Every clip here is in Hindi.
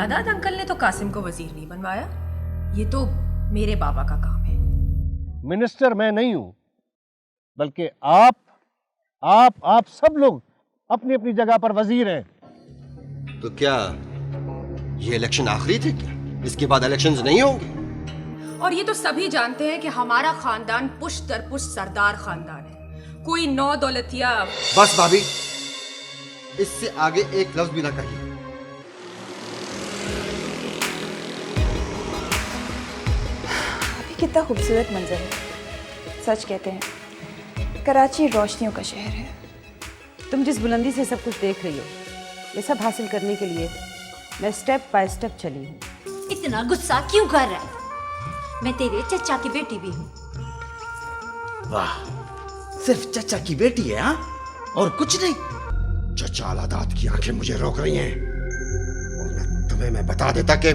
सादात अंकल ने तो कासिम को वजीर नहीं बनवाया, ये तो मेरे बाबा का काम है। मिनिस्टर मैं नहीं हूं, बल्कि आप सब लोग अपनी अपनी जगह पर वजीर हैं। तो क्या ये इलेक्शन आखिरी थे क्या? इसके बाद इलेक्शंस नहीं होंगे? और ये तो सभी जानते हैं कि हमारा खानदान पुश्त दर पुश्त सरदार खानदान है, कोई नौ दौलतिया। बस भाभी, इससे आगे एक लफ्ज भी ना कहिए। अभी कितना खूबसूरत मंजर है। सच कहते हैं कराची रोशनियों का शहर है। तुम जिस बुलंदी से सब कुछ देख रही हो, ये सब हासिल करने के लिए मैं स्टेप बाय स्टेप चली हूँ। इतना गुस्सा क्यों कर रहा है? मैं तेरे चचा की बेटी भी हूँ। वाह, सिर्फ चचा की बेटी है हाँ? और कुछ नहीं? चचा अलादात की आंखें मुझे रोक रही हैं, और तुम्हें मैं बता देता कि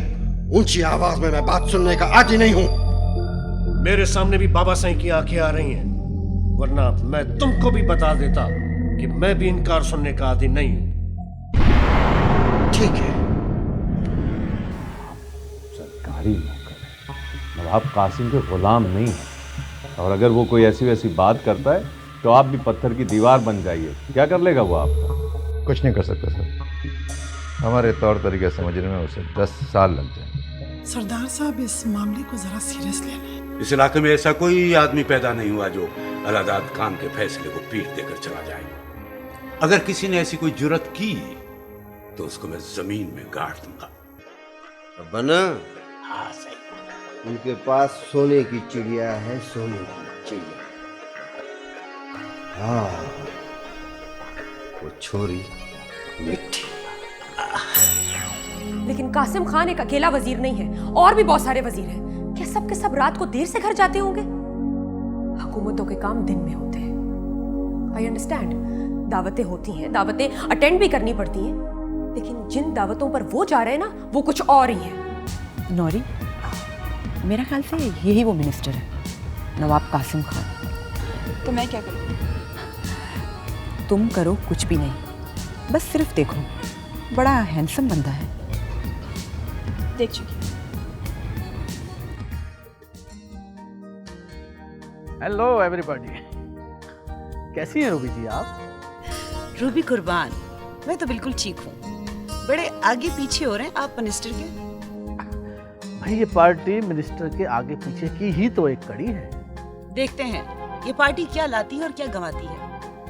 ऊंची आवाज में मैं बात सुनने का आदी नहीं हूं। मेरे सामने भी बाबा साईं की आंखें आ रही हैं, वरना मैं तुमको भी बता देता कि मैं भी इनकार सुनने का आदी नहीं हूं। ठीक है, सरकारी नौकर है, नवाब कासिम के गुलाम नहीं है, और अगर वो कोई ऐसी वैसी बात करता है तो आप भी पत्थर की दीवार बन जाइए। क्या कर लेगा वो आपका? कुछ नहीं कर सकता सर, हमारे तौर तरीके समझने में उसे 10 साल लग जाएंगे। सरदार साहब, इस मामले को जरा सीरियस लेना। इस इलाके में ऐसा कोई आदमी पैदा नहीं हुआ जो अलादात खान के फैसले को पीठ देकर चला जाए। अगर किसी ने ऐसी कोई जुर्रत की तो उसको मैं जमीन में गाड़ दूंगा। बना? हाँ सही। उनके पास सोने की चिड़िया है, सोने की चिड़िया। हाँ, वो छोरी मिट्टी। लेकिन कासिम खान एक अकेला वजीर नहीं है, और भी बहुत सारे वजीर हैं। क्या सब के सब रात को देर से घर जाते होंगे? हुकूमतों के काम दिन में होते हैं। आई अंडरस्टैंड, दावतें होती हैं, दावतें अटेंड भी करनी पड़ती हैं, लेकिन जिन दावतों पर वो जा रहे हैं ना, वो कुछ और ही है। नौरी, मेरा ख्याल से यही वो मिनिस्टर है, नवाब कासिम खान। तो मैं क्या करूँ? तुम करो कुछ भी नहीं, बस सिर्फ देखो। बड़ा हैंडसम बंदा है। देख चुकी। हेलो एवरीबॉडी, कैसी हैं रूबी जी आप? रूबी कुर्बान, मैं तो बिल्कुल ठीक हूँ। बड़े आगे पीछे हो रहे हैं आप मिनिस्टर के। भाई ये पार्टी मिनिस्टर के आगे पीछे की ही तो एक कड़ी है। देखते हैं ये पार्टी क्या लाती है और क्या गंवाती है।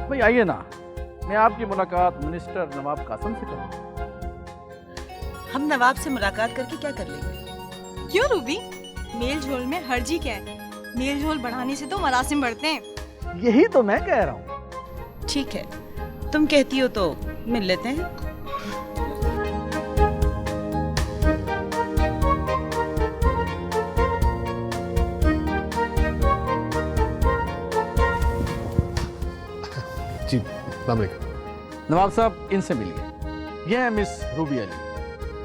भाई आइए ना, मैं आपकी मुलाकात मिनिस्टर नवाब कासिम से करूँ। हम नवाब से मुलाकात करके क्या कर लेंगे? क्यों रूबी, मेल झोल में हर्जी क्या है? मेल झोल बढ़ाने से तो मरासिम बढ़ते हैं। यही तो मैं कह रहा हूँ। ठीक है, तुम कहती हो तो मिल लेते हैं। जी, नवाब साहब, इनसे मिलिए। ये है मिस रूबी अली,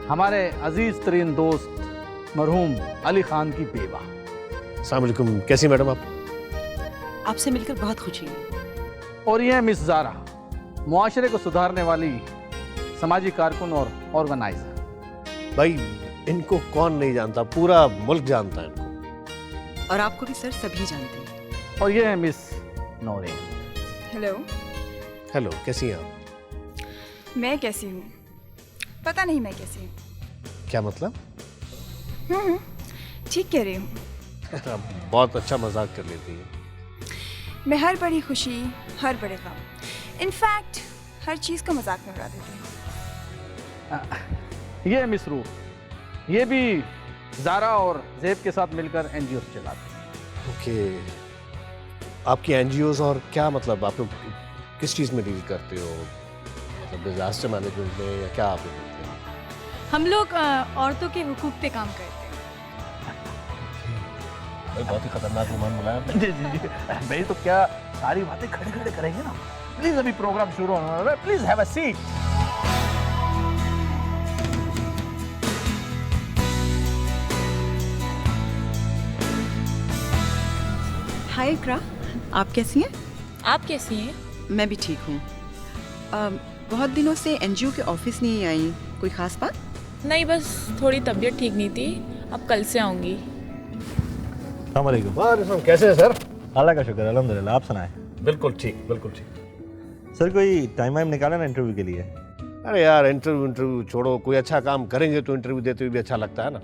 हमारे अजीज तरीन दोस्त मरहूम अली खान की बेवा। अस्सलाम वालेकुम, कैसी मैडम आप? आपसे मिलकर बहुत खुशी हुई। और ये है मिस ज़ारा, मुआशरे को सुधारने वाली समाजी कारकुन और ऑर्गेनाइजर। भाई इनको कौन नहीं जानता, पूरा मुल्क जानता है इनको। और आपको भी सर सभी जानते हैं। और ये है मिस नौरीन। हेलो। हेलो, कैसी हैं आप? मैं कैसी हूँ? पता नहीं मैं कैसी हूँ। क्या मतलब? ठीक कह रही हूँ। आप बहुत अच्छा मजाक कर लेती हैं। मैं हर बड़ी खुशी, हर बड़े गम, इनफैक्ट हर चीज़ का मजाक में उड़ा देती हूँ। ये है मिस रूह, ये भी ज़ारा और ज़ेब के साथ मिलकर एनजीओ चलाती हैं। ओके, आपकी एनजीओज, और क्या मतलब आप लोग किस चीज़ में डील करते हो? मतलब डिजास्टर मैनेजमेंट में, या क्या आप लोग करते हैं? हम लोग औरतों के हुकूक पे काम करते हैं। बहुत ही खतरनाक विमान बुलाया आपने। जी जी जी, भाई तो क्या सारी बातें खड़े खड़े करेंगे ना? प्लीज, अभी प्रोग्राम शुरू होने वाला है, प्लीज हैव अ सीट। हाय इकरा, आप कैसी हैं? आप कैसी हैं? मैं भी ठीक हूँ। बहुत दिनों से एनजीओ के ऑफिस नहीं आई, कोई खास बात? नहीं, बस थोड़ी तबीयत ठीक नहीं थी, अब कल से आऊँगी। वालेकुम। कैसे हैं सर? अल्लाह का शुक्र, अल्हम्दुलिल्लाह। आप सुनाएं? बिल्कुल ठीक, बिल्कुल ठीक। सर कोई टाइम वाइम निकाला ना इंटरव्यू के लिए? अरे यार इंटरव्यू छोड़ो, कोई अच्छा काम करेंगे तो इंटरव्यू देते हुए भी अच्छा लगता है ना।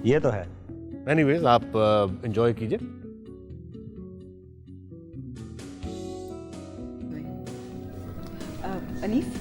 ये तो है। एनीवेज आप एंजॉय कीजिए। अनीस,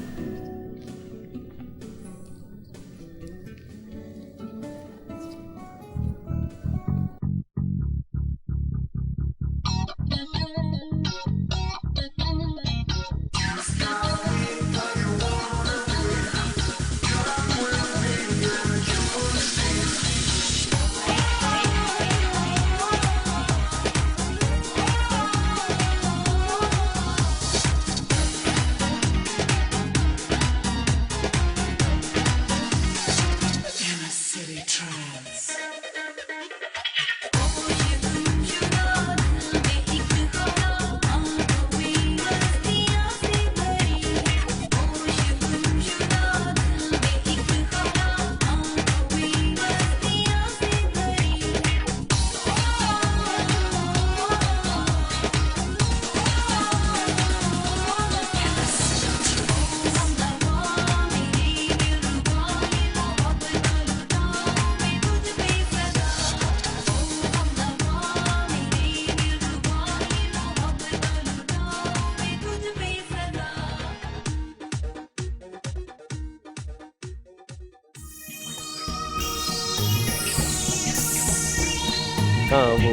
हाँ वो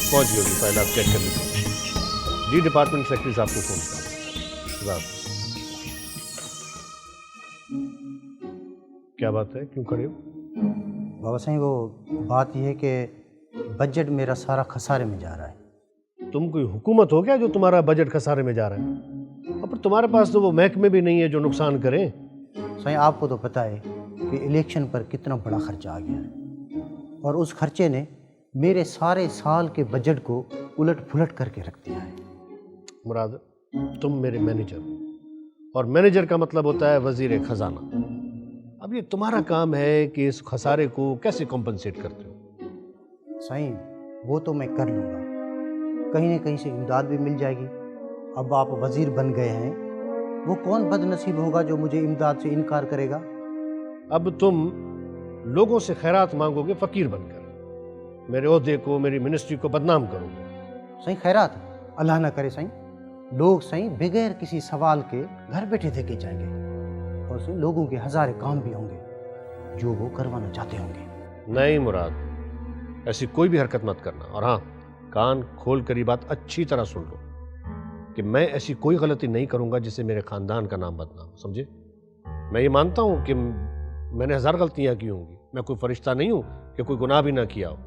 पहुँच गई होगी फाइल, आप चेक कर लीजिए। जी डिपार्टमेंट सेक्रेटरी साहब को फ़ोन करा। क्या बात है, क्यों खड़े हो? बाबा साईं वो बात यह है कि बजट मेरा सारा खसारे में जा रहा है। तुम कोई हुकूमत हो क्या जो तुम्हारा बजट खसारे में जा रहा है? और तुम्हारे पास तो वो महकमे भी नहीं है जो नुकसान करें। साईं आपको तो पता है कि इलेक्शन पर कितना बड़ा खर्चा आ गया है और उस खर्चे ने मेरे सारे साल के बजट को उलट पुलट करके रख दिया है। मुराद, तुम मेरे मैनेजर हो और मैनेजर का मतलब होता है वजीर खजाना। अब ये तुम्हारा काम है कि इस खसारे को कैसे कॉम्पनसेट करते हो। साईं वो तो मैं कर लूँगा, कहीं न कहीं से इमदाद भी मिल जाएगी। अब आप वजीर बन गए हैं, वो कौन बदनसीब होगा जो मुझे इमदाद से इनकार करेगा। अब तुम लोगों से खैरात मांगोगे फकीर बनकर, मेरे ओहदे को, मेरी मिनिस्ट्री को बदनाम करोगे। साईं खैरात अल्लाह ना करे साईं, लोग साईं बगैर किसी सवाल के घर बैठे देके जाएंगे और साईं लोगों के हज़ारे काम भी होंगे जो वो करवाना चाहते होंगे। नहीं मुराद, ऐसी कोई भी हरकत मत करना। और हाँ, कान खोल कर ये बात अच्छी तरह सुन लो कि मैं ऐसी कोई गलती नहीं करूंगा जिससे मेरे खानदान का नाम बदनाम, समझे? मैं ये मानता हूँ कि मैंने 1000 गलतियाँ की होंगी, मैं कोई फरिश्ता नहीं हूँ कि कोई गुनाह भी ना किया हो,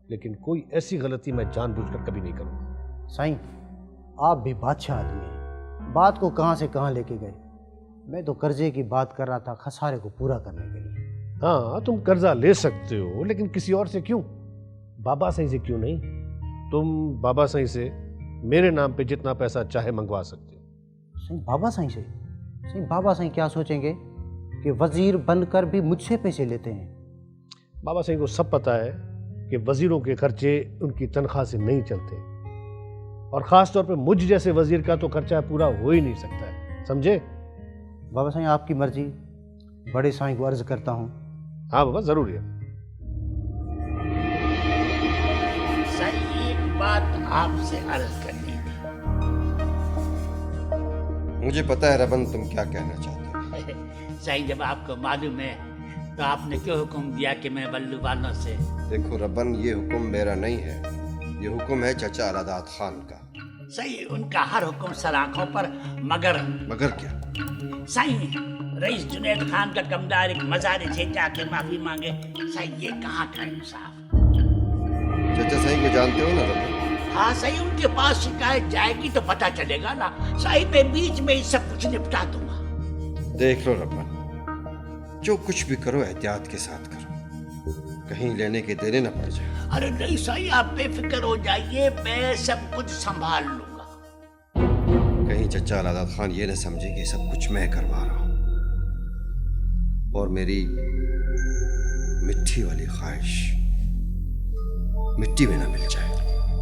लेकिन कोई ऐसी गलती मैं जानबूझकर कभी नहीं करूँगा। साईं आप भी बादशाह आदमी हैं, बात को कहाँ से कहाँ लेके गए। मैं तो कर्जे की बात कर रहा था खसारे को पूरा करने के लिए। हाँ तुम कर्जा ले सकते हो, लेकिन किसी और से क्यों? बाबा साईं से क्यों नहीं? तुम बाबा साईं से मेरे नाम पे जितना पैसा चाहे मंगवा सकते हो। साईं बाबा साईं से? साईं बाबा साईं क्या सोचेंगे कि वजीर बनकर भी मुझसे पैसे लेते हैं। बाबा साईं को सब पता है कि वजीरों के खर्चे उनकी तनख्वाह से नहीं चलते, और ख़ास तौर पे मुझ जैसे वजीर का तो खर्चा पूरा हो ही नहीं सकता है, समझे? बाबा साईं आपकी मर्जी, बड़े साईं को अर्ज करता हूँ। हाँ बाबा ज़रूर है। सर एक बात आपसे अर्ज करनी है। मुझे पता है रबन तुम क्या कहना चाहते हो। साईं जब आपको मालूम है तो आपने क्यों हुक्म दिया कि मैं बल्लू वालों से? देखो रबन, ये हुक्म मेरा नहीं है, ये हुक्म है चाचा अलादात खान का। सही, उनका हर हुक्म सर आंखों पर, मगर क्या? सही रईस जुनैद खान का कमदार एक मज़ार से जाके माफी मांगे, सही ये कहाँ का इंसाफ? चाचा सही को जानते हो ना रबन? हाँ सही, उनके पास शिकायत जाएगी तो पता चलेगा ना। सही मैं बीच में ही सब कुछ निपटा दूंगा। देख लो रबन, जो कुछ भी करो एहतियात के साथ करो, कहीं लेने के देने न पड़ जाए। अरे नहीं सही, आप बेफिक्र हो जाइए, मैं सब कुछ संभाल लूंगा। कहीं, कहीं चचा अलादात खान ये न समझे कि सब कुछ मैं करवा रहा हूँ। और मेरी मिट्टी वाली ख्वाहिश मिट्टी में ना मिल जाए।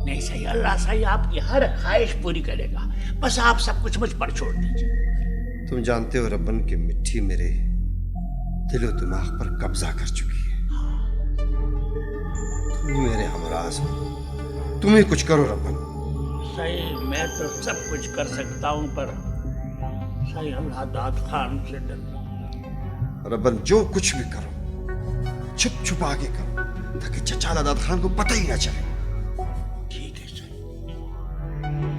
नहीं सही, अल्लाह सही आपकी हर ख्वाहिश पूरी करेगा, बस आप सब कुछ मुझ पर छोड़ दीजिए। तुम जानते हो रब्बन कि मिट्टी मेरे दिलो दिमाग पर कब्जा कर चुकी है। तुम ही मेरे हमराज हो, तुम ही कुछ करो रब्बन। सही, मैं तो सब कुछ कर सकता हूँ, पर सही अल्लाह दाद खान से डर। रब्बन जो कुछ भी करो छुप छुपा के करो, ताकि चचा दाद खान को पता ही ना चले।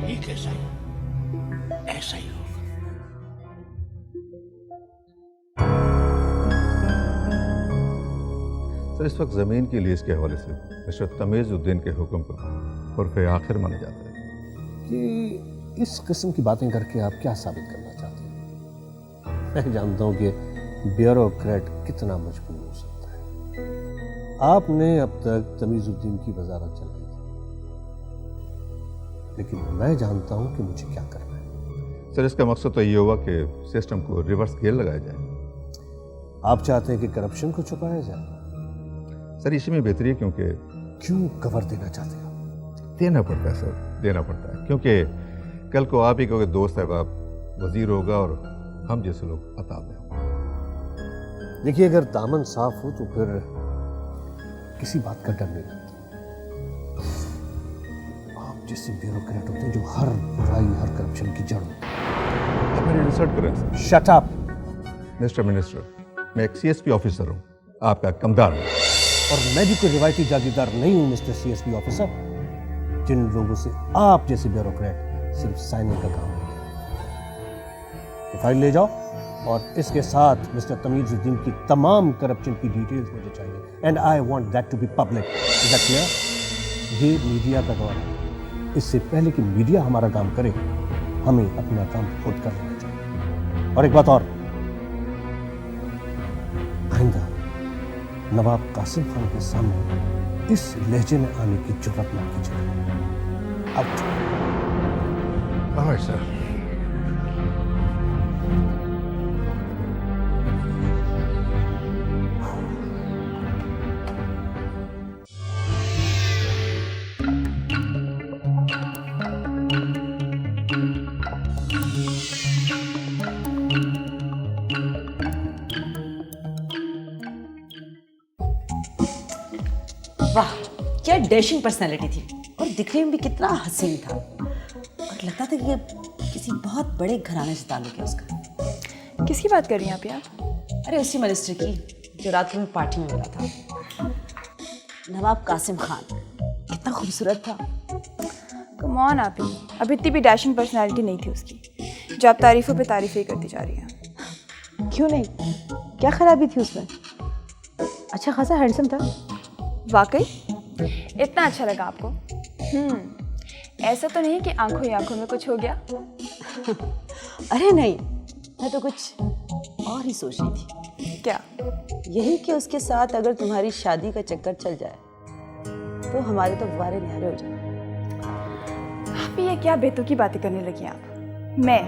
ठीक है सही, ऐसा ही होगा। सर, इस वक्त ज़मीन की लीज के हवाले से मिस्टर तमीज़ुद्दीन के हुक्म पर उर्फ़े आखिर माना जाता है। कि इस किस्म की बातें करके आप क्या साबित करना चाहते हैं? मैं जानता हूं कि ब्यूरोक्रेट कितना मजबूर हो सकता है। आपने अब तक तमीज़ुद्दीन की वजारत चलाई थी, लेकिन मैं जानता हूं कि मुझे क्या करना है। सर, इसका मकसद तो ये हुआ कि सिस्टम को रिवर्स गियर लगाया जाए। आप चाहते हैं कि करप्शन को छुपाया जाए? सर, इसी में बेहतरी है, क्योंकि क्यों कवर देना चाहते हैं? देना पड़ता है सर, देना पड़ता है, क्योंकि कल को आप ही को दोस्त है बाप वजीर होगा और हम जैसे लोग अताब में होंगे। देखिए, अगर दामन साफ हो तो फिर किसी बात का डर नहीं लगता। आप जैसे ब्यूरोक्रेट होते हैं जो हर बुराई, हर करप्शन की जड़ होते हैं। आप मेरी रिसर्च करें sir. Shut up mister minister, मैं एक CSP ऑफिसर हूँ, आपका कमदार हूँ। और मैं भी कोई रिवायती जागीरदार नहीं हूँ मिस्टर CSP ऑफिसर, जिन लोगों से आप जैसे ब्यूरोक्रेट सिर्फ साइनिंग का काम करते हैं। ये फाइल ले जाओ और इसके साथ मिस्टर तमीज़ुद्दीन की तमाम करप्शन की डिटेल्स मुझे चाहिए, and I want that to be public. Is that clear? ये मीडिया का दौर है, इससे पहले कि मीडिया हमारा काम करे, हमें अपना काम खुद कर लेना चाहिए। और एक बात और, आइंदा नवाब कासिम खान के सामने इस लहजे में आने की जुर्रत ना कीजिए। आउट। सर, वाह, क्या डैशिंग पर्सनैलिटी थी, और दिखने में भी कितना हसीन था, और लगता था कि ये किसी बहुत बड़े घराने से ताल्लुक है उसका। किसकी बात कर रही हैं आप? अरे उसी मिनिस्टर की जो रात को मैं पार्टी में मिला था, नवाब कासिम खान। कितना खूबसूरत था। कम ऑन आप ही, अब इतनी भी डैशिंग पर्सनैलिटी नहीं थी उसकी, जो आप तारीफों पे तारीफें करती जा रही हैं। क्यों नहीं, क्या खराबी थी उसमें? अच्छा खासा हैंडसम था। वाकई इतना अच्छा लगा आपको? ऐसा तो नहीं कि आंखों ही आंखों में कुछ हो गया? अरे नहीं, मैं तो कुछ और ही सोच रही थी। क्या? यही कि उसके साथ अगर तुम्हारी शादी का चक्कर चल जाए तो हमारे तो वारे न्यारे हो जाए। आप ये क्या बेतुकी बातें करने लगी आप? मैं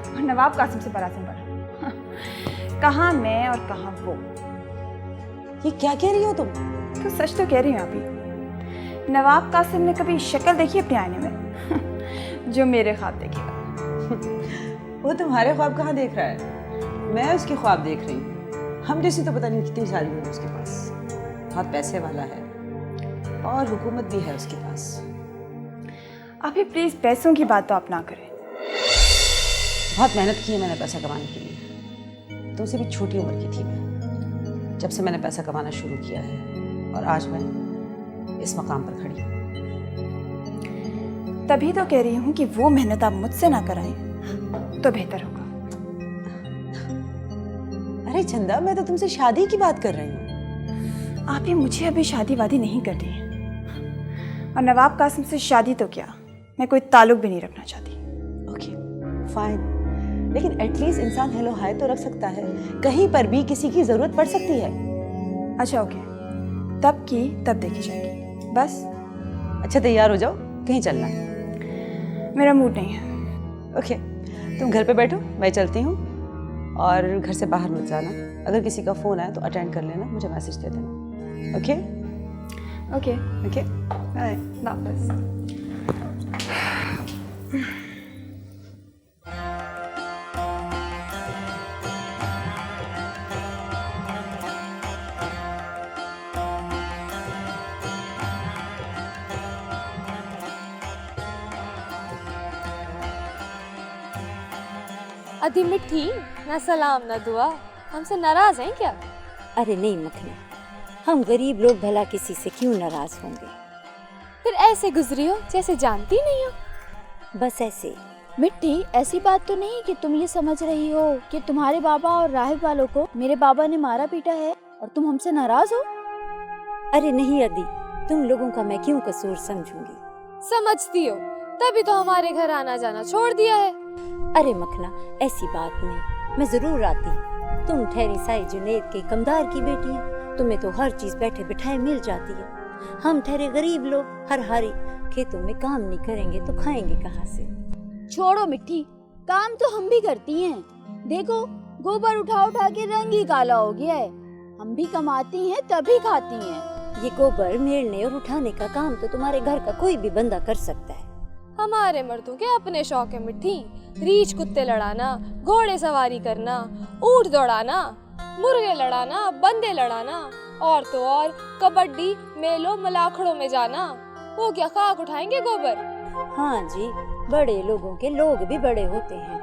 और नवाब कासिम से बड़ा सिंबल। कहाँ मैं और कहाँ वो? ये क्या कह रही हो तुम? तो सच तो कह रही हूँ आप ही। नवाब कासिम ने कभी शक्ल देखी अपने आईने में जो मेरे ख्वाब देखेगा? वो तुम्हारे ख्वाब कहाँ देख रहा है, मैं उसके ख्वाब देख रही हूँ। हम जैसी तो पता नहीं कितनी सारी होगी उसके पास, बहुत पैसे वाला है और हुकूमत भी है उसके पास। आप ही प्लीज पैसों की बात तो आप ना करें। बहुत मेहनत की है मैंने पैसा कमाने के लिए, तुमसे भी छोटी उम्र की थी मैं जब से मैंने पैसा कमाना शुरू किया है, और आज मैं इस मकाम पर खड़ी हूँ। तभी तो कह रही हूँ कि वो मेहनत आप मुझसे ना कराएं तो बेहतर होगा। अरे चंदा, मैं तो तुमसे शादी की बात कर रही हूँ। आप ही मुझे अभी शादी वादी नहीं करनी है, और नवाब कासिम से शादी तो क्या, मैं कोई ताल्लुक भी नहीं रखना चाहती। ओके फाइन, लेकिन एटलीस्ट इंसान हेलो हाय तो रख सकता है, कहीं पर भी किसी की जरूरत पड़ सकती है। अच्छा ओके, तब की तब देखी जाएगी बस। अच्छा तैयार हो जाओ, कहीं चलना है। मेरा मूड नहीं है। ओके, तुम घर पे बैठो, मैं चलती हूँ, और घर से बाहर मत जाना, अगर किसी का फ़ोन आए तो अटेंड कर लेना, मुझे मैसेज दे देना। ओके ओके ओके बाय, वापस। अधी मिठी, ना सलाम ना दुआ, हमसे नाराज हैं क्या? अरे नहीं मखनी, हम गरीब लोग भला किसी से क्यों नाराज होंगे। फिर ऐसे गुजरी हो जैसे जानती नहीं हो। बस ऐसे। मिट्टी, ऐसी बात तो नहीं कि तुम ये समझ रही हो कि तुम्हारे बाबा और राहिब वालों को मेरे बाबा ने मारा पीटा है और तुम हमसे नाराज हो? अरे नहीं अदी, तुम लोगों का मैं क्यों कसूर समझूंगी। समझती हो, तभी तो हमारे घर आना जाना छोड़ दिया है। अरे मखना, ऐसी बात नहीं, मैं जरूर आती। तुम ठहरी साई जुनेद के कमदार की बेटी है, तुम्हें तो हर चीज बैठे बिठाए मिल जाती है। हम ठहरे गरीब लोग, हर हारी खेतों में काम नहीं करेंगे तो खाएंगे कहाँ से। छोड़ो मिट्टी, काम तो हम भी करती हैं। देखो, गोबर उठा उठा के रंग ही काला हो गया है। हम भी कमाती हैं तभी खाती हैं। ये गोबर मेलने और उठाने का काम तो तुम्हारे घर का कोई भी बंदा कर सकता है। हमारे मर्दों के अपने शौक है मिट्टी, रीछ कुत्ते लड़ाना, घोड़े सवारी करना, ऊंट दौड़ाना, मुर्गे लड़ाना, बंदे लड़ाना, और तो और कबड्डी, मेलों, मलाखड़ों में जाना। वो क्या खाक उठाएंगे गोबर? हाँ जी, बड़े लोगों के लोग भी बड़े होते हैं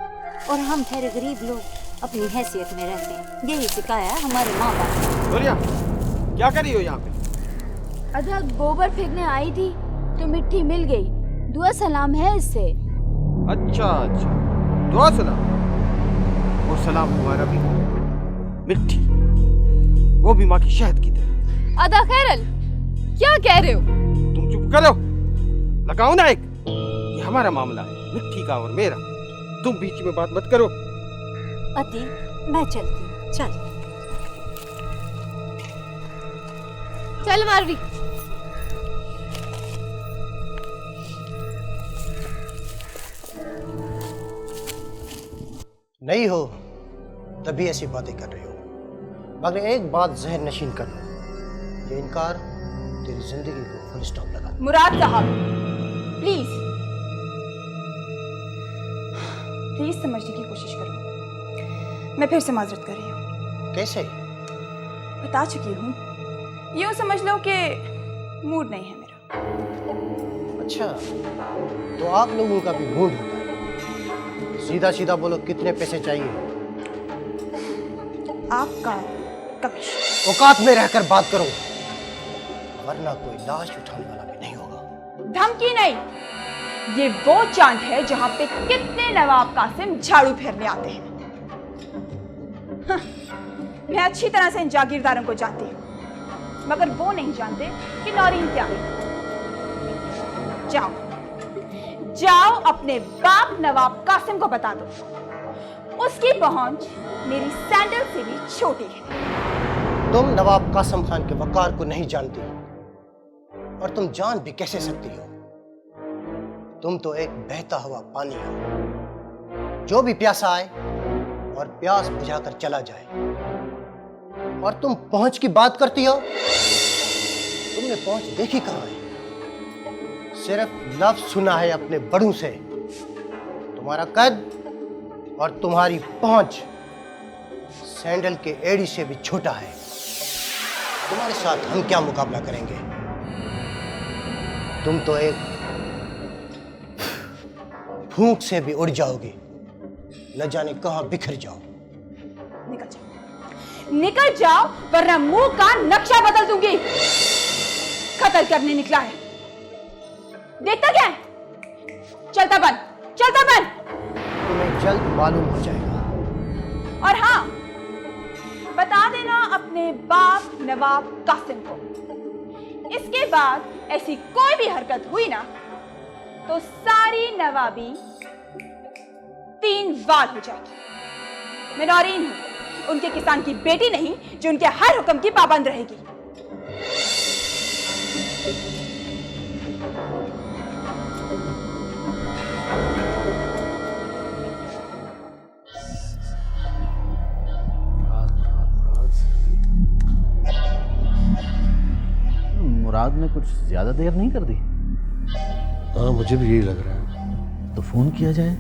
और हम ठहरे गरीब लोग अपनी हैसियत में रहते हैं। यही सिखाया है हमारे माँ बाप ने। गोरिया, क्या कर रही हो यहाँ पे? अदा गोबर फेंकने आई थी तो मिट्टी मिल गई, दुआ सलाम है इससे। अच्छा अच्छा, दुआ सलाम। और सलाम तुम्हारा भी मिट्टी, वो भी माँ की शहद की तरह। अदा खैरल, क्या कह रहे हो? तुम चुप करो, लगाओ ना एक। ये हमारा मामला है, मिट्टी का और मेरा। तुम बीच में बात मत करो। अति, मैं चलती हूँ। चल मारवी। नहीं हो तभी ऐसी बातें कर रही हो, मगर एक बात जहन नशीन कर लो, ये इनकार तेरी जिंदगी को फुल स्टॉप लगा। मुराद साहब, प्लीज प्लीज समझने की कोशिश करो। मैं फिर से माजरत कर रही हूँ। कैसे? बता चुकी हूँ, यूँ समझ लो कि मूड नहीं है मेरा। अच्छा, तो आप लोगों का भी मूड होता है। सीधा सीधा बोलो, कितने पैसे चाहिए? आपका कमिश। औकात में रहकर बात करो, वरना कोई लाश उठाने वाला भी नहीं होगा। धमकी नहीं, ये वो चांद है जहां पे कितने नवाब कासिम झाड़ू फेरने आते हैं। हाँ, मैं अच्छी तरह से इन जागीरदारों को जानती हूँ, मगर वो नहीं जानते कि नौरीन क्या है। जाओ जाओ, अपने बाप नवाब कासिम को बता दो, उसकी पहुंच मेरी सैंडल से भी छोटी है। तुम नवाब कासिम खान के वकार को नहीं जानती, और तुम जान भी कैसे सकती हो? तुम तो एक बहता हुआ पानी हो, जो भी प्यासा आए और प्यास बुझाकर चला जाए। और तुम पहुंच की बात करती हो? तुमने पहुंच देखी कहां है? सिर्फ लफ्ज सुना है अपने बड़ों से। तुम्हारा कद और तुम्हारी पहुंच सैंडल के एड़ी से भी छोटा है। तुम्हारे साथ हम क्या मुकाबला करेंगे? तुम तो एक फूंक से भी उड़ जाओगे, न जाने कहां बिखर जाओ। निकल जाओ, निकल जाओ, वरना मुंह का नक्शा बदल दूंगी। कत्ल करने निकला है, देखता क्या है? चलता बन, चलता बन। तुम्हें जल्द मालूम हो जाएगा। और हाँ, बता देना अपने बाप नवाब कासिम को, इसके बाद ऐसी कोई भी हरकत हुई ना तो सारी नवाबी 3 वार हो जाएगी। मैं नौरीन हूं, उनके किसान की बेटी नहीं जो उनके हर हुक्म की पाबंद रहेगी। कुछ ज्यादा देर नहीं कर दी? हाँ, मुझे भी यही लग रहा है। तो फोन किया जाए?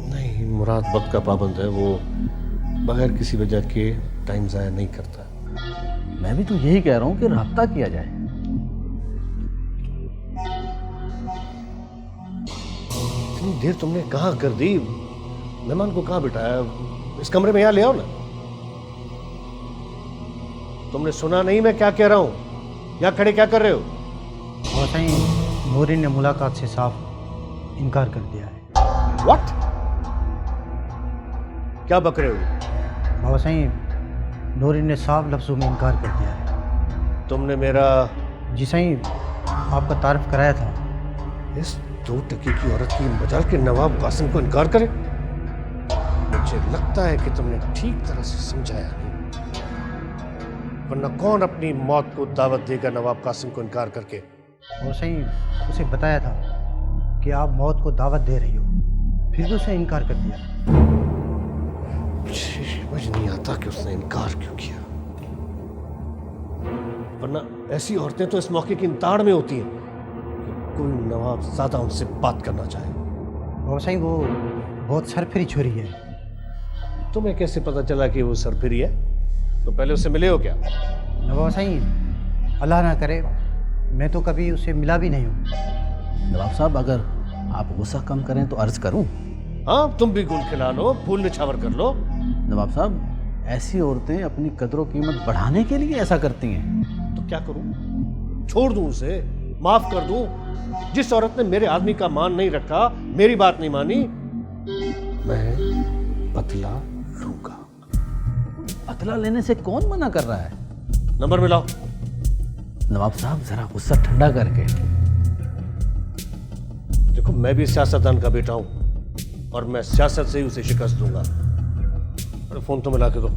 नहीं, मुराद वक्त का पाबंद है, वो बगैर किसी वजह के टाइम ज़ाया नहीं करता। मैं भी तो यही कह रहा हूँ कि राब्ता किया जाए। इतनी देर तुमने कहाँ कर दी? मेहमान को कहाँ बिठाया? इस कमरे में यहाँ ले आओ ना। तुमने सुना नहीं मैं क्या कह रहा हूँ? यहाँ खड़े क्या कर रहे हो? और सही नूरिन ने मुलाकात से साफ इनकार कर दिया है। What? क्या बक रहे हो? बाबा सही नूरिन ने साफ लफ्जों में इनकार कर दिया है। तुमने मेरा जी सही आपका तारीफ कराया था। इस 2 टके की औरत की मजाल के नवाब कासिम को इनकार करे? मुझे लगता है कि तुमने ठीक तरह से समझाया नहीं, वरना कौन अपनी मौत को दावत देगा नवाब कासिम को इनकार करके? और सही उसे बताया था कि आप मौत को दावत दे रही हो, फिर भी उसे इनकार कर दिया। समझ नहीं आता कि उसने इनकार क्यों किया, वरना ऐसी औरतें तो इस मौके की इंतजार में होती हैं कि कोई नवाब ज्यादा उनसे बात करना चाहे। और सही वो बहुत सरफिरी छोरी है। तुम्हें कैसे पता चला कि वो सरफिरी है? तो पहले उससे मिले हो क्या? नवाब सही अल्लाह ना करे मैं तो कभी उसे मिला भी नहीं हूँ। नवाब साहब अगर आप गुस्सा कम करें तो अर्ज करूं? हाँ, तुम भी गुल खिला लो, फूल निछावर कर लो। नवाब साहब, ऐसी औरतें अपनी कदर और कीमत बढ़ाने के लिए ऐसा करती हैं। तो क्या करूं? छोड़ दूं उसे? माफ कर दूं? जिस औरत ने मेरे आदमी का मान नहीं रखा, मेरी बात नहीं मानी, मैं बदला लूंगा। बदला लेने से कौन मना कर रहा है? नंबर मिलाओ। नवाब साहब जरा गुस्सा ठंडा करके। देखो, मैं भी सियासतदान का बेटा हूं और मैं सियासत से ही उसे शिकस्त दूंगा। अरे फोन तो मिला के दो।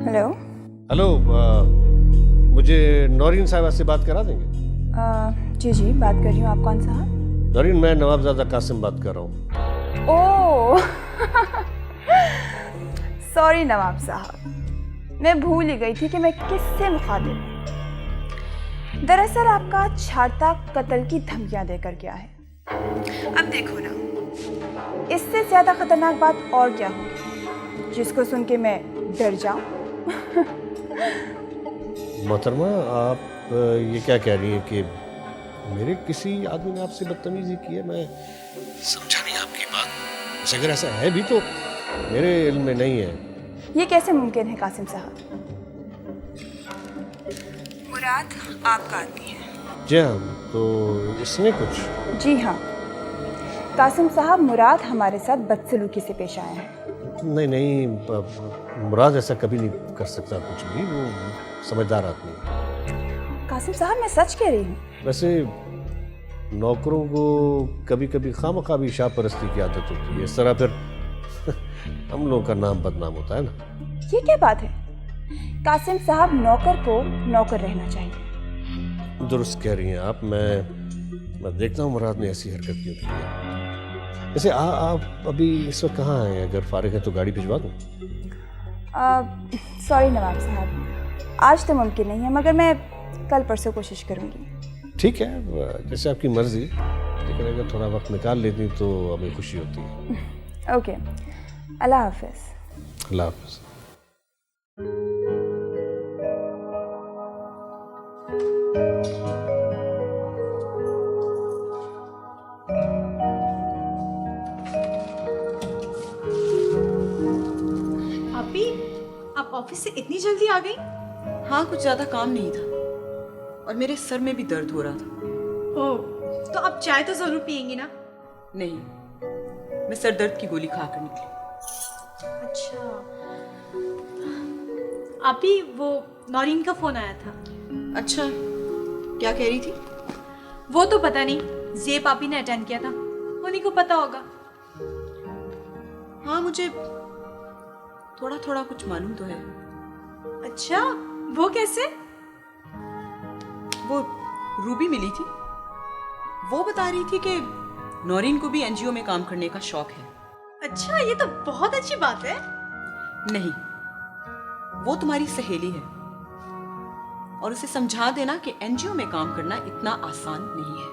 हेलो। हेलो, मुझे नौरीन साहिबा से बात करा देंगे? जी जी बात कर रही हूँ। आप कौन साहब? नौरीन, मैं नवाबजादा कासिम बात कर रहा हूँ। ओह सॉरी नवाब साहब, मैं भूल ही गई थी कि मैं किससे मुखातिब हूँ। दरअसल आपका छाता कत्ल की धमकियां देकर गया है। अब देखो ना, इससे ज्यादा खतरनाक बात और क्या होगी जिसको सुन के मैं डर जाऊं? मोहतरमा, आप ये क्या कह रही हैं कि मेरे किसी आदमी ने आपसे बदतमीजी की है? मैं समझा नहीं आपकी बात। वैसे अगर ऐसा है भी तो मेरे इल्म में नहीं है। ये कैसे मुमकिन है कासिम साहब? मुराद आपका आदमी है। जी हाँ, तो इसमें कुछ? जी हाँ कासिम साहब, मुराद हमारे साथ बदसलूकी से पेश आया है। नहीं नहीं, मुराद ऐसा कभी नहीं कर सकता कुछ भी, वो समझदार आदमी है। कासिम साहब, मैं सच कह रही हूँ। वैसे नौकरों को कभी कभी खामखा भी शाहपरस्ती की आदत होती है, इस तरह फिर हम लोगों का नाम बदनाम होता है ना। ये क्या बात है? कासिम साहब, नौकर को नौकर रहना चाहिए। दुरुस्त कह रही हैं आप। मैं देखता हूँ मुराद ने ऐसी हरकत क्यों की है। वैसे आप अभी इस वक्त कहाँ हैं? अगर फारिग है तो गाड़ी भिजवा दूँ? सॉरी नवाब साहब, आज तो मुमकिन नहीं है, मगर मैं कल परसों कोशिश करूँगी। ठीक है, जैसे आपकी मर्जी, लेकिन अगर थोड़ा वक्त निकाल लेती तो हमें खुशी होती है। ओके, अल्लाह हाफिज़। अल्लाह हाफिज़। आप ऑफिस से इतनी जल्दी आ गई? हाँ, कुछ ज्यादा काम नहीं था और मेरे सर में भी दर्द हो रहा था। ओह, तो आप चाय तो जरूर पियेंगी ना? नहीं, मैं सर दर्द की गोली खाकर निकली। अच्छा, आप ही वो नौरीन का फोन आया था। अच्छा, क्या कह रही थी? वो तो पता नहीं, ज़ेब आपी ने अटेंड किया था, उन्हीं को पता होगा। हाँ, मुझे थोड़ा थोड़ा कुछ मालूम तो है। अच्छा, वो कैसे? वो रूबी मिली थी, वो बता रही थी कि नौरीन को भी एनजीओ में काम करने का शौक है। अच्छा, ये तो बहुत अच्छी बात है। नहीं, वो तुम्हारी सहेली है और उसे समझा देना कि एनजीओ में काम करना इतना आसान नहीं है।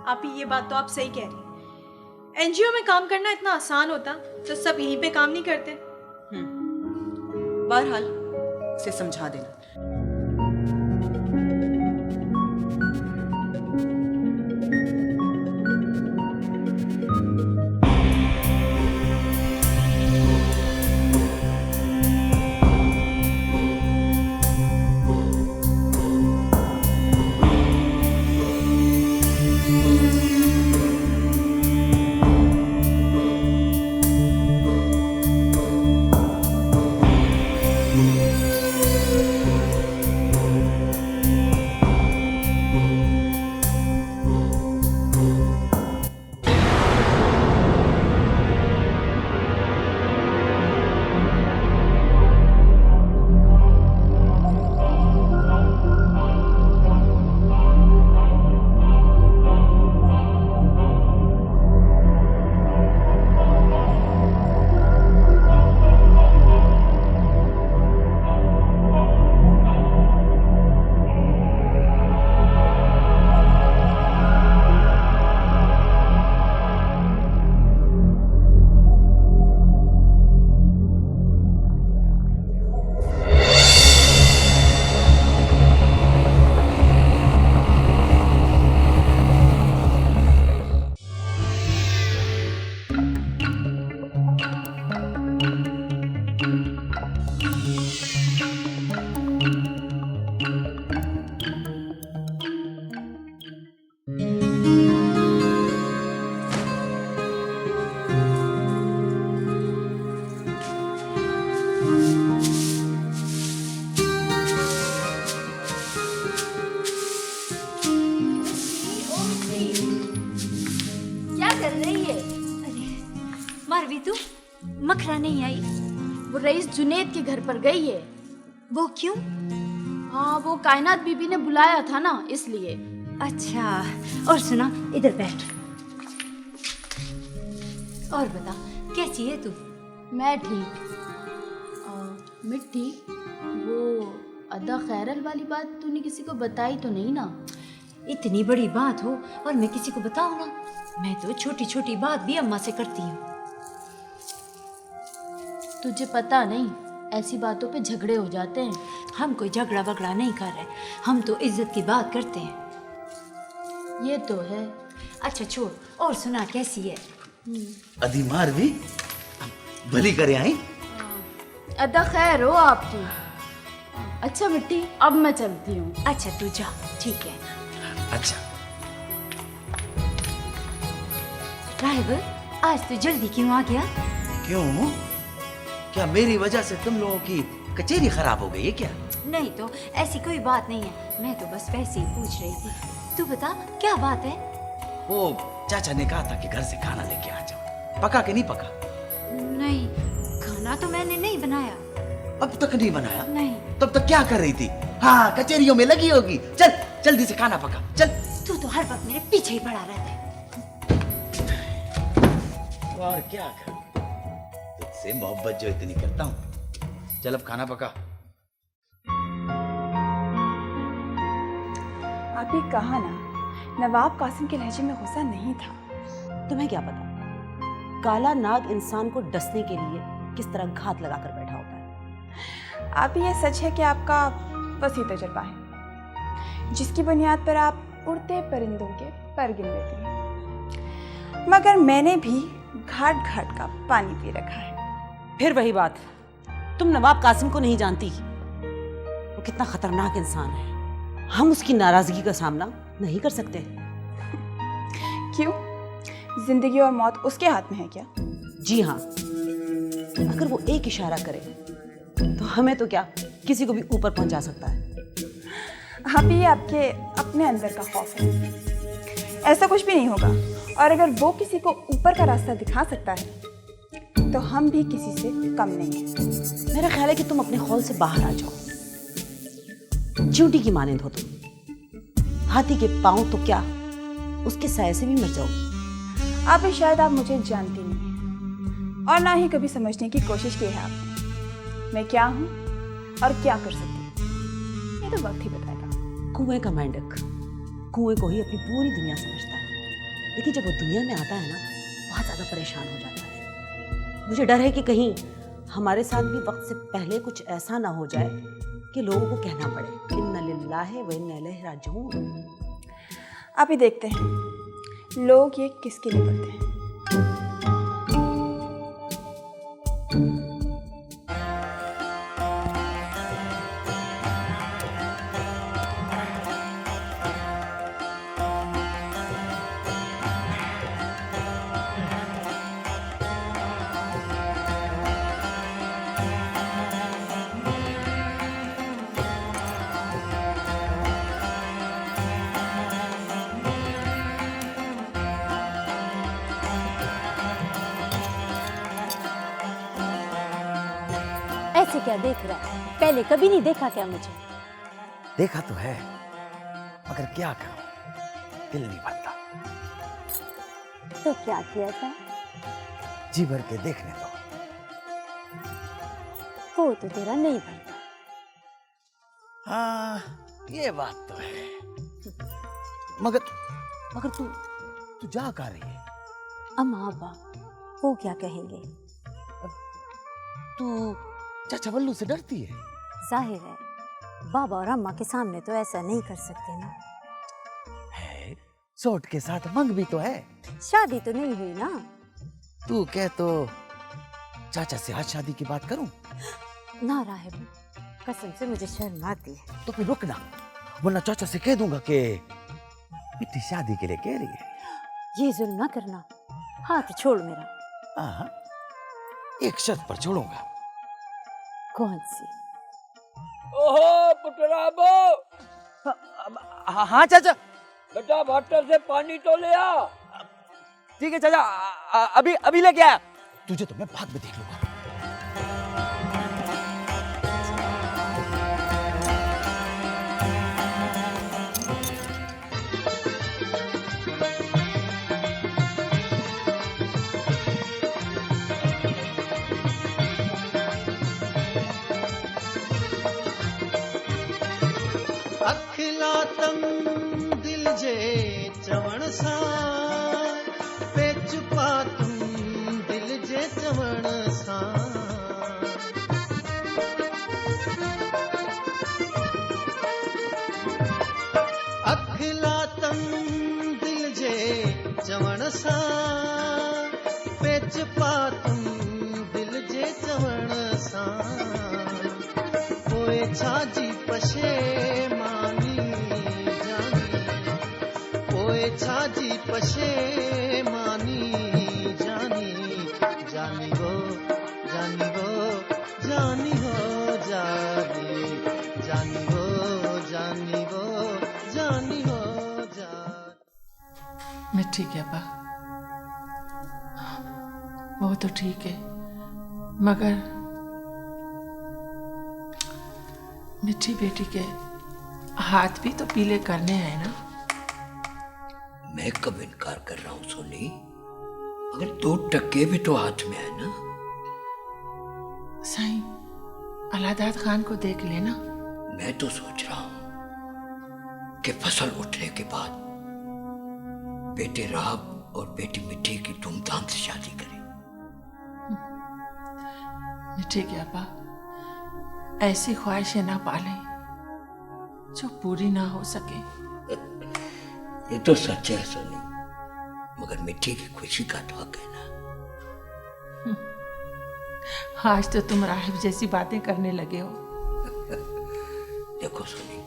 आप ही ये बात तो आप सही कह रही। एनजीओ में काम करना इतना आसान होता तो सब यहीं पे काम नहीं करते। बहरहाल उसे समझा देना। क्या कर रही है? मारवी, तू मखरा नहीं आई? वो रईस जुनेद के घर पर गई है। वो क्यों? हाँ, वो कायनात बीबी ने बुलाया था ना, इसलिए। अच्छा, और सुना, इधर बैठ और बता, कैसी है तू? मैं ठीक। मिट्टी, वो अदा खैरल वाली बात तूने किसी को बताई तो नहीं ना? इतनी बड़ी बात हो और मैं किसी को बताऊं ना? मैं तो छोटी छोटी बात भी अम्मा से करती हूँ। तुझे पता नहीं, ऐसी बातों पे झगड़े हो जाते हैं। हम कोई झगड़ा वगड़ा नहीं कर रहे, हम तो इज्जत की बात करते हैं। ये तो है। अच्छा छोड़, और सुना, कैसी है? अदी मारवी, भली करे आई। अदा खैर हो आपकी। अच्छा मिट्टी, अब मैं चलती हूँ। अच्छा तू जा, ठीक है। अच्छा राहिब, आज तू जल्दी क्यों आ गया? क्यों? क्या मेरी वजह से तुम लोगों की कचेरी खराब हो गई है क्या? नहीं तो ऐसी कोई बात नहीं है, मैं तो बस वैसे ही पूछ रही थी। तू बता, क्या बात है? वो चाचा ने कहा था कि घर से खाना लेके आ जाओ। पका के नहीं पका? नहीं, खाना तो मैंने नहीं बनाया। अब तक नहीं बनाया? नहीं। तब तक क्या कर रही थी? हाँ, कचेरियों में लगी होगी। चल जल्दी से खाना पका, चल। तू तो हर वक्त मेरे पीछे ही पड़ा रहता है। और क्या कर, तुझसे मोहब्बत जो इतनी करता हूँ। चल अब खाना पका। आप ही कहा ना, नवाब कासिम के लहजे में गुस्सा नहीं था। तुम्हें क्या पता काला नाग इंसान को डसने के लिए किस तरह घात लगाकर बैठा होता है। आप ही ये सच है कि आपका वसी तजुर्बा है, जिसकी बुनियाद पर आप उड़ते परिंदों के पर गिन लेती हैं। मगर मैंने भी घाट घाट का पानी पी रखा है। फिर वही बात, तुम नवाब कासिम को नहीं जानती। वो कितना खतरनाक इंसान है, हम उसकी नाराजगी का सामना नहीं कर सकते। क्यों? जिंदगी और मौत उसके हाथ में है क्या? जी हाँ, अगर वो एक इशारा करे तो हमें तो क्या, किसी को भी ऊपर पहुंचा सकता है। आप ही आपके अपने अंदर का खौफ है। ऐसा कुछ भी नहीं होगा, और अगर वो किसी को ऊपर का रास्ता दिखा सकता है तो हम भी किसी से कम नहीं हैं। मेरा ख्याल है कि तुम अपने खौल से बाहर आ जाओ। चींटी की मानिंद हो तुम। हाथी के पांव तो क्या, उसके साय से भी मर जाओगी। आप ही शायद आप मुझे जानती नहीं हैं और ना ही कभी समझने की कोशिश की है आपने। मैं क्या हूँ और क्या कर सकती हूँ, ये तो वक्त ही बताएगा। कुएं का मेंढक कुएं को ही अपनी पूरी दुनिया समझता है, लेकिन जब वो दुनिया में आता है ना, बहुत ज्यादा परेशान हो जाता है। मुझे डर है कि कहीं हमारे साथ भी वक्त से पहले कुछ ऐसा ना हो जाए कि लोगों को कहना पड़े इन्ना लिल्लाहि व इन्ना इलैहि राजिऊन। आप ही देखते हैं लोग ये किसके लिए पढ़ते हैं। ऐसे क्या देख रहा है? पहले कभी नहीं देखा क्या मुझे? देखा तो है, मगर क्या करूं, दिल नहीं भरता। तो क्या किया था? जी भर के देखने दो। वो तो तेरा नहीं बनता। हाँ, ये बात तो है। मगर तू जा कहाँ रही है? अम्मा अब्बा वो क्या कहेंगे? तू चाचा बल्लू से डरती है? जाहिर है, बाबा और अम्मा के सामने तो ऐसा नहीं कर सकते ना। है, सोट के साथ मंग भी तो है। शादी तो नहीं हुई ना। तू कह तो चाचा से आज शादी की बात करूं? ना राहिब, कसम से मुझे शर्म आती है। तो फिर रुकना, वरना चाचा से कह दूंगा कि मिट्टी शादी के लिए कह रही है। ये जुल्म ना करना, हाथ छोड़ मेरा। हाँ, एक शर्त पर छोड़ूंगा। कौन सी? ओहो पुटराबो। हाँ चाचा। बेटा वाटर से पानी तो ले आ। ठीक है चाचा, अभी लेके आया। तुझे तो मैं बाद में देख लूंगा। अखिलातम दिल जे चवण सां पेच पातम दिल जे चवण सां अखिलातम दिल जे चवण सां पेच पातम दिल जे चवण सां पोइ छाजी पशेमानी जानी पोइ छाजी पशेमानी जानी जानी हो जानी हो जानी हो जानी जानी हो जानी हो जानी हो जानी। मैं ठीक है अब्बा, वो तो ठीक है, मगर मिठी बेटी के हाथ भी तो पीले करने हैं ना। मैं कब इनकार कर रहा हूं सोनी, मगर 2 टक्के भी तो हाथ में है ना। साईं, अलादाद खान को देख लेना। मैं तो सोच रहा हूं कि फसल उठने के बाद बेटे राब और बेटी मिठी की धूमधाम से शादी करें। मिठी के अब्बा ऐसी ख्वाहिशें ना पालें जो पूरी ना हो सके। ये तो सच है सोनी, मगर मिठी की खुशी का तो हक है ना। आज तो तुम राहिब जैसी बातें करने लगे हो। देखो सोनी,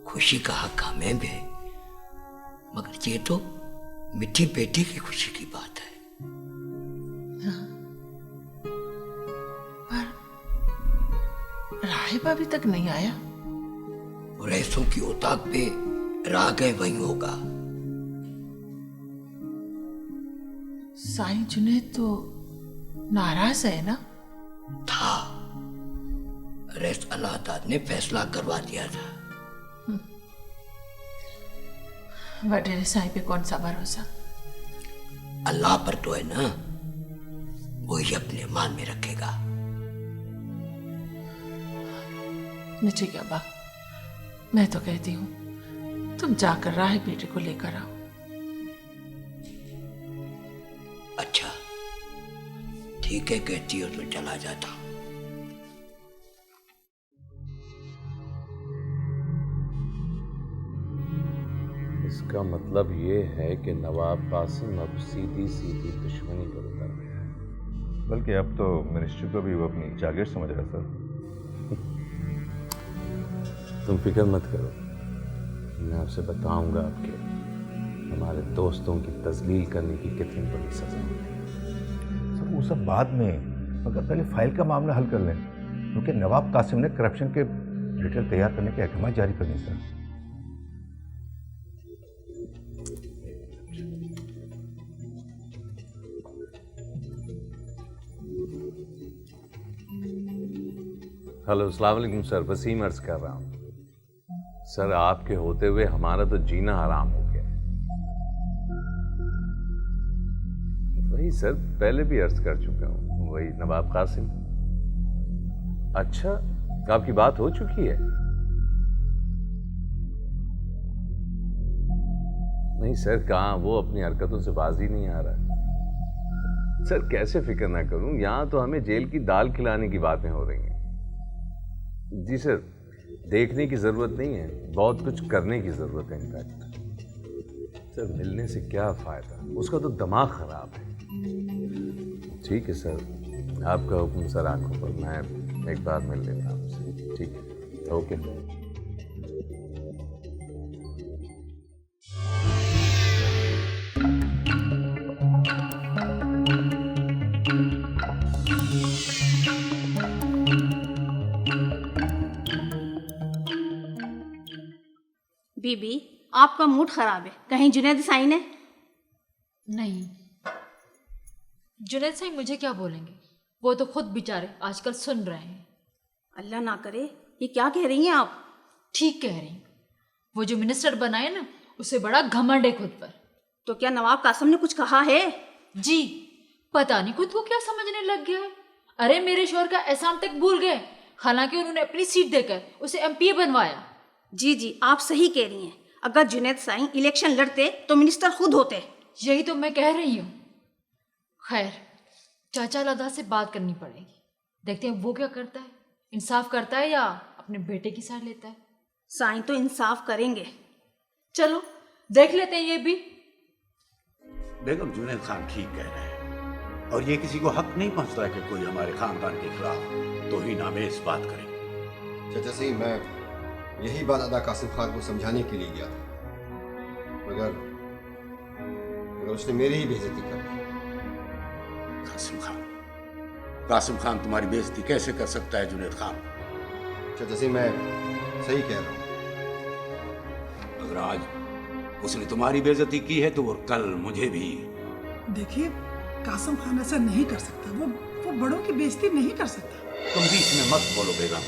खुशी का हक हमें भी है, मगर ये तो मिठी बेटी की खुशी की बात है। राहिब अभी तक नहीं आया। रईसों की उताक पे रह गए वहीं होगा। साईं जुनेद तो नाराज है ना? था। अरेस्ट अलाहाबाद ने फैसला करवा दिया था। वडेरे साईं पे कौन सा भरोसा? अल्लाह पर तो है ना, वही अपने मान में रखेगा। ठीक है अब्बा, मैं तो कहती हूँ तुम जाकर राह बेटे को लेकर आओ। अच्छा ठीक है, कहती हो तो चला जाता हूँ। इसका मतलब ये है कि नवाब कासिम अब सीधी सीधी दुश्मनी पर उतर गया है। बल्कि अब तो मिनिस्ट्री को भी वो अपनी जागीर समझ रहा सर। तुम फिक्र मत करो, मैं आपसे बताऊंगा आपके हमारे दोस्तों की तजलील करने की कितनी बड़ी सजा होती है। सर वो सब बाद में, मगर पहले फाइल का मामला हल कर लें, क्योंकि नवाब कासिम ने करप्शन के डिटेल तैयार करने के अहकाम जारी करनी सर। हेलो, अस्सलाम वालेकुम सर, वसीम अर्ज कर रहा हूँ। सर आपके होते हुए हमारा तो जीना हराम हो गया। वही सर, पहले भी अर्ज कर चुका हूँ, वही नवाब कासिम। अच्छा, आपकी बात हो चुकी है? नहीं सर, कहाँ, वो अपनी हरकतों से बाज ही नहीं आ रहा है। सर कैसे फिक्र ना करूं, यहां तो हमें जेल की दाल खिलाने की बातें हो रही हैं। जी सर, देखने की जरूरत नहीं है, बहुत कुछ करने की जरूरत है। इनफैक्ट सर मिलने से क्या फायदा, उसका तो दिमाग खराब है। ठीक है सर, आपका हुक्म सर, आंखों पर। मैं एक बार मिल लेता हूँ आपसे। ठीक है, ओके। बीबी, आपका मूड खराब है, कहीं जुनैद साईं ने? नहीं, जुनैद साईं मुझे क्या बोलेंगे, वो तो खुद बेचारे आजकल सुन रहे हैं। अल्लाह ना करे, ये क्या कह रही हैं आप? ठीक कह रही हूँ, वो जो मिनिस्टर बनाए ना, उसे बड़ा घमंड है खुद पर। तो क्या नवाब कासिम ने कुछ कहा है? जी, पता नहीं खुद को क्या समझने लग गया है। अरे मेरे शोहर का एहसान तक भूल गए, हालांकि उन्होंने अपनी सीट देकर उसे एमपीए बनवाया। जी जी, आप सही कह रही हैं। अगर जुनैद साईं इलेक्शन लड़ते तो मिनिस्टर खुद होते। यही तो मैं कह रही हूँ। खैर, चाचा लादा से बात करनी पड़ेगी, देखते हैं वो क्या करता है, इंसाफ करता है या अपने बेटे की साइड लेता है। साईं तो इंसाफ करेंगे। चलो देख लेते हैं ये भी। बेगम, जुनैद खान ठीक कह रहे हैं, और ये किसी को हक नहीं पहुंचता कि कोई हमारे खानदान के खिलाफ तौहीन-आमेज़ बात करे। चाचा सी, मैं यही बात अदा कासिम खान को समझाने के लिए गया था, मगर उसने मेरी ही बेइज्जती कर दी। कासिम खान तुम्हारी बेइज्जती कैसे कर सकता है जुनैद खान? चाचा सी, मैं सही कह रहा हूँ। अगर आज उसने तुम्हारी बेइज्जती की है तो वो कल मुझे भी। देखिए, कासिम खान ऐसा नहीं कर सकता, वो बड़ों की बेइज्जती नहीं कर सकता। तुम बीच में मत बोलो बेगम,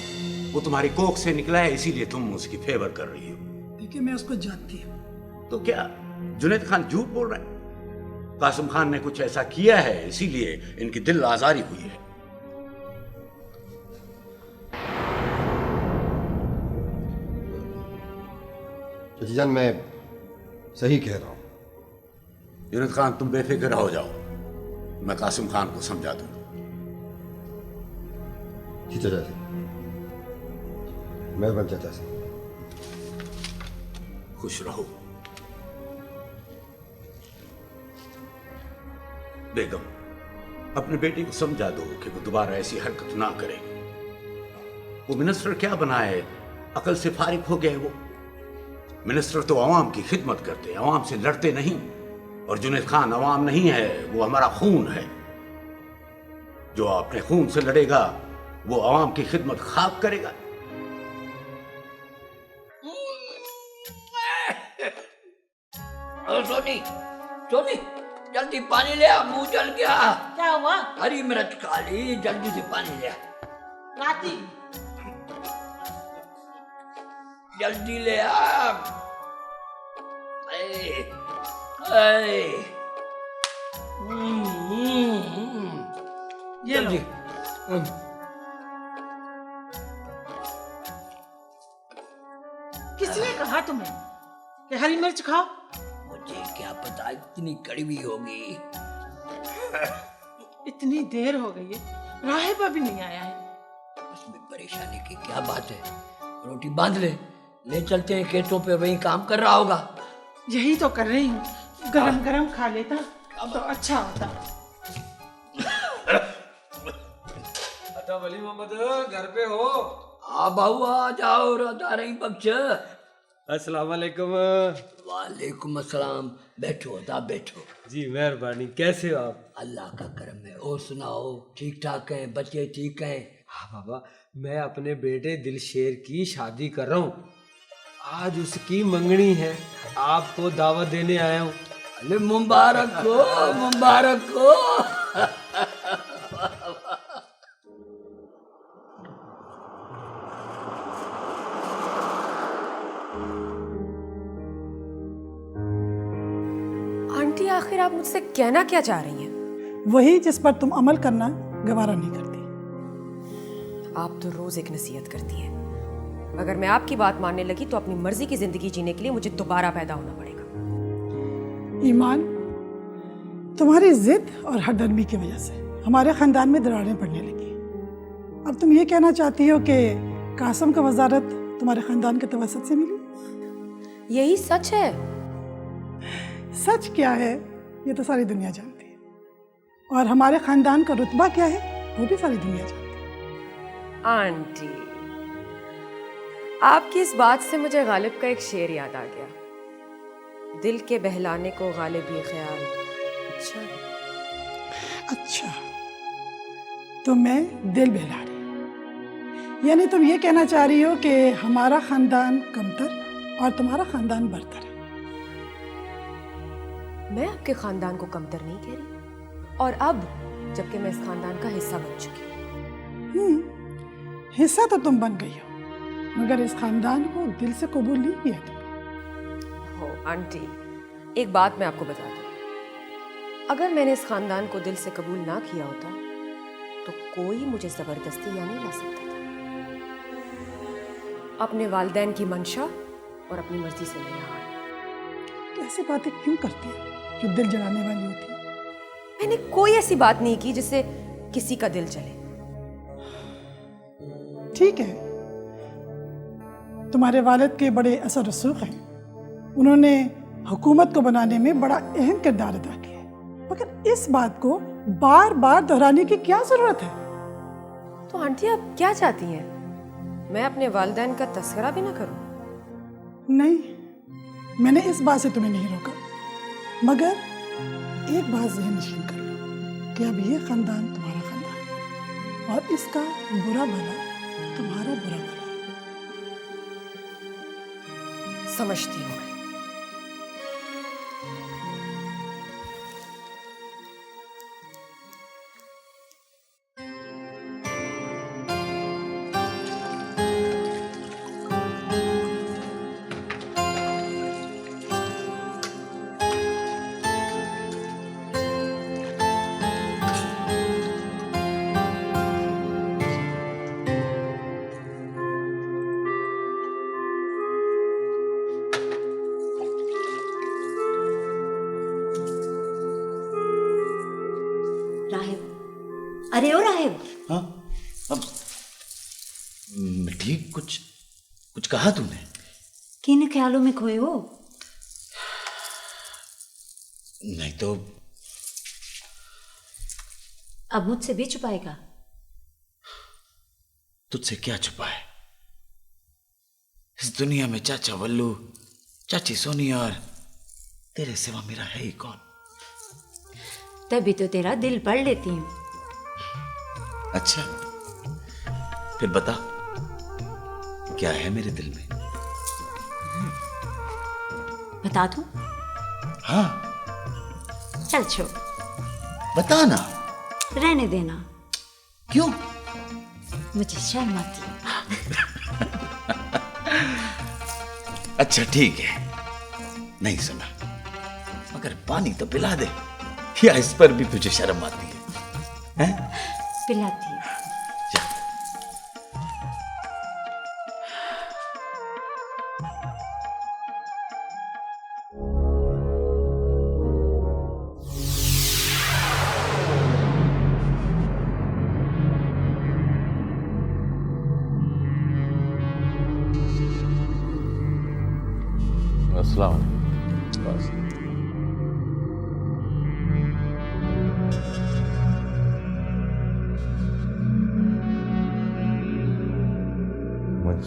वो तुम्हारी कोख से निकला है, इसीलिए तुम उसकी फेवर कर रही हो। देखिए, मैं उसको जानती हूँ। तो क्या जुनैद खान झूठ बोल रहे हैं? कासिम खान ने कुछ ऐसा किया है, इसीलिए इनकी दिल आजारी हुई है। चाचा जान, मैं सही कह रहा हूँ। जुनैद खान, तुम बेफिक्र हो जाओ, मैं कासिम खान को समझा दूंगा। जी चाचा जी, मेहरबान चाचा जी। खुश रहो बेगम, अपने बेटे को समझा दो कि वो दोबारा ऐसी हरकत ना करे। वो मिनिस्टर क्या बना है, अकल से फारिग हो गए। वो मिनिस्टर तो अवाम की खिदमत करते हैं, अवाम से लड़ते नहीं। और जुनैद खान अवाम नहीं है, वो हमारा खून है। जो अपने खून से लड़ेगा वो अवाम की खिदमत खाक करेगा। सोनी, सोनी, जल्दी पानी ले आ, मुंह जल गया। क्या हुआ? हरी मिर्च खा ली, जल्दी से पानी ले आ। राती जल्दी ले आ। ये लो। जल्दी। किसने कहा तुम्हें कि हरी मिर्च खाओ? मुझे क्या पता इतनी कड़वी होगी। इतनी देर हो गई है, राहिब अभी नहीं आया है। उसमें परेशानी की क्या बात है? रोटी बांध ले चलते हैं खेतों पे, वहीं काम कर रहा होगा। यही तो कर रही हूँ, गरम गरम खा लेता तो अच्छा होता। अच्छा वली मोहम्मद घर पे हो? हाँ बाबू आ जाओ, राधा रही बख्श। अस्सलाम वालेकुम। वालेकुम अस्सलाम। बैठो अदा बैठो। जी मेहरबानी। कैसे हो आप? अल्लाह का करम है। और सुनाओ, ठीक ठाक हैं? बच्चे ठीक हैं? हाँ बाबा, मैं अपने बेटे दिलशेर की शादी कर रहा हूँ। आज उसकी मंगनी है, आपको दावत देने आया हूँ। अरे मुबारक हो, मुबारक हो। आंटी आखिर आप मुझसे कहना क्या चाह रही हैं? वही जिस पर तुम अमल करना गवारा नहीं करती। आप तो रोज एक नसीहत करती हैं। अगर मैं आपकी बात मानने लगी तो अपनी मर्जी की जिंदगी जीने के लिए मुझे दोबारा पैदा होना पड़ेगा। ईमान, तुम्हारी जिद और हरदर्मी की वजह से हमारे खानदान में दरारें पड़ने लगी। अब तुम ये कहना चाहती हो कि कासम का वजारत तुम्हारे खानदान के तवसत से मिली? यही सच है। सच क्या है ये तो सारी दुनिया जानती है, और हमारे खानदान का रुतबा क्या है वो भी सारी दुनिया जानती है। आंटी, आपकी इस बात से मुझे गालिब का एक शेर याद आ गया। दिल के बहलाने को गालिब ये ख्याल अच्छा, तो मैं दिल बहला रही, यानी तुम ये कहना चाह रही हो कि हमारा खानदान कमतर और तुम्हारा खानदान बरतर है। मैं आपके खानदान को कमतर नहीं कह रही, और अब जबकि मैं इस खानदान का हिस्सा बन चुकी हूँ। हिस्सा तो तुम बन गई हो, मगर इस खानदान को दिल से कबूल नहीं किया तुमने। हो आंटी, एक बात मैं आपको बता दूं, अगर मैंने इस खानदान को दिल से कबूल ना किया होता तो कोई मुझे जबरदस्ती यहाँ नहीं ला सकता था। अपने वालिदैन की मंशा और अपनी मर्जी से मैं यहाँ आई। तो ऐसी बातें क्यों करती है जो दिल जलाने वाली होती है? मैंने कोई ऐसी बात नहीं की जिससे किसी का दिल जले। ठीक है, तुम्हारे वालिद के बड़े असर रसूख हैं, उन्होंने हुकूमत को बनाने में बड़ा अहम किरदार अदा किया है, मगर इस बात को बार बार दोहराने की क्या जरूरत है? तो आंटी आप क्या चाहती हैं, मैं अपने वालिदैन का तस्करा भी ना करूं? नहीं, मैंने इस बात से तुम्हें नहीं रोका, मगर एक बात ज़हन नशीन कर लो कि अब ये खानदान तुम्हारा खानदान है और इसका बुरा भला तुम्हारा बुरा भला। समझती हूँ मैं। अरे ओ राहिब। हाँ, अब मिठी कुछ कहा तूने? किन ख्यालों में खोए हो? नहीं तो अब मुझसे भी छुपाएगा? तुझसे क्या छुपाए? इस दुनिया में चाचा वल्लू, चाची सोनी और तेरे सिवा मेरा है ही कौन? तभी तो तेरा दिल पढ़ लेती हूँ। अच्छा, फिर बता क्या है मेरे दिल में? बता दूं? हाँ। चल छोड़, बता ना। रहने देना। क्यों? मुझे शर्म आती है। अच्छा ठीक है, नहीं सुना, मगर पानी तो पिला दे, या इस पर भी तुझे शर्म आती है? हैं? पिलाती है। अस्सलाम वालेकुम। मुझ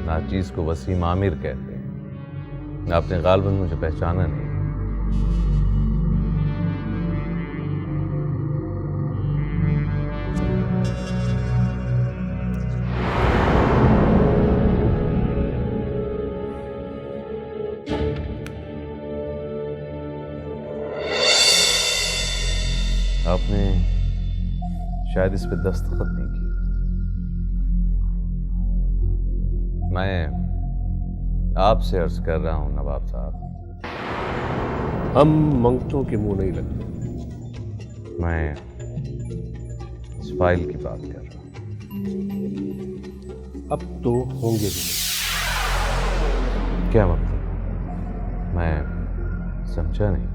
नाचीज को वसीम आमिर कहते हैं। आपने गालबन मुझे पहचाना नहीं। आपने शायद इस पे दस्तखत नहीं किया। मैं आपसे अर्ज कर रहा हूं नवाब साहब, हम मंगतों के मुंह नहीं लगते। मैं इस फाइल की बात कर रहा हूं। अब तो होंगे भी। क्या मतलब? मैं समझा नहीं।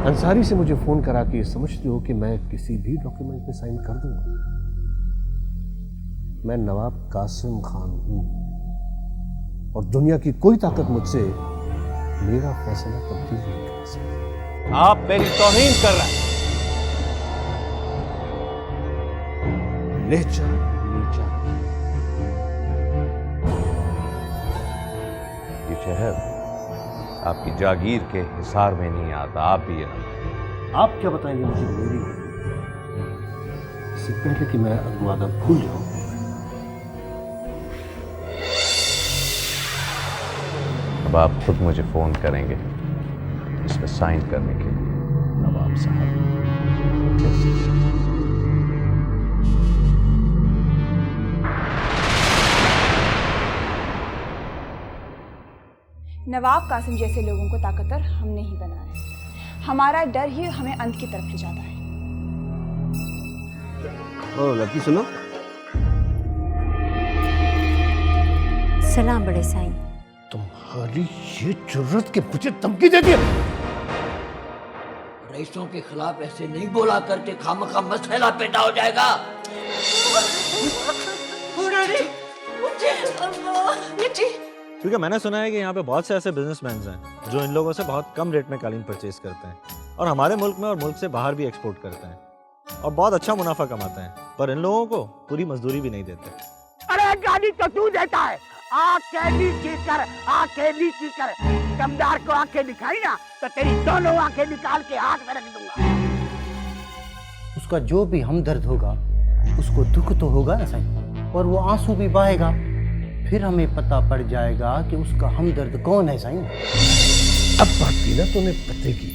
अंसारी से मुझे फोन करा के समझते हो कि मैं किसी भी डॉक्यूमेंट पे साइन कर दूंगा? मैं नवाब कासिम खान हूं और दुनिया की कोई ताकत मुझसे मेरा फैसला तब्दील नहीं कर सकती। आप मेरी तौहीन कर रहे हैं। लेचा नीचा। ये शहर आपकी जागीर के हिसार में नहीं आता। आप भी ये ना। आप क्या बताएंगे मुझे मेरी, इससे पहले कि मैं अगवादा भूल जाऊं? अब आप खुद मुझे फोन करेंगे इस पर साइन करने के लिए नवाब साहब। नवाब कासिम जैसे लोगों को ताकतवर हमने ही बनाया। हमारा डर ही हमें अंत की तरफ ले जाता है। ओ लकी सुनो। सलाम बड़े साईं। तुम्हारी ये जुर्रत के मुझे धमकी दे दिया। रईसों के खिलाफ ऐसे नहीं बोला करते, खामखा मसला पैदा हो जाएगा। क्योंकि मैंने सुना है कि यहाँ पे बहुत से ऐसे बिजनेसमैन हैं जो इन लोगों से बहुत कम रेट में कालीन परचेज करते हैं और हमारे मुल्क में और मुल्क से बाहर भी एक्सपोर्ट करते हैं और बहुत अच्छा मुनाफा कमाते हैं, पर इन लोगों को पूरी मजदूरी भी नहीं देते। अरे गाली तो तू देता है। आंखें कर दमदार को आंखें दिखाई ना तो तेरी दोनों आंखें निकाल के हाथ में रख दूंगा। उसका जो भी हमदर्द होगा उसको दुख तो होगा ना साईं, और वो आंसू भी बहेगा, फिर हमें पता पड़ जाएगा कि उसका हमदर्द कौन है साईं। अब बात की ना तूने पते की।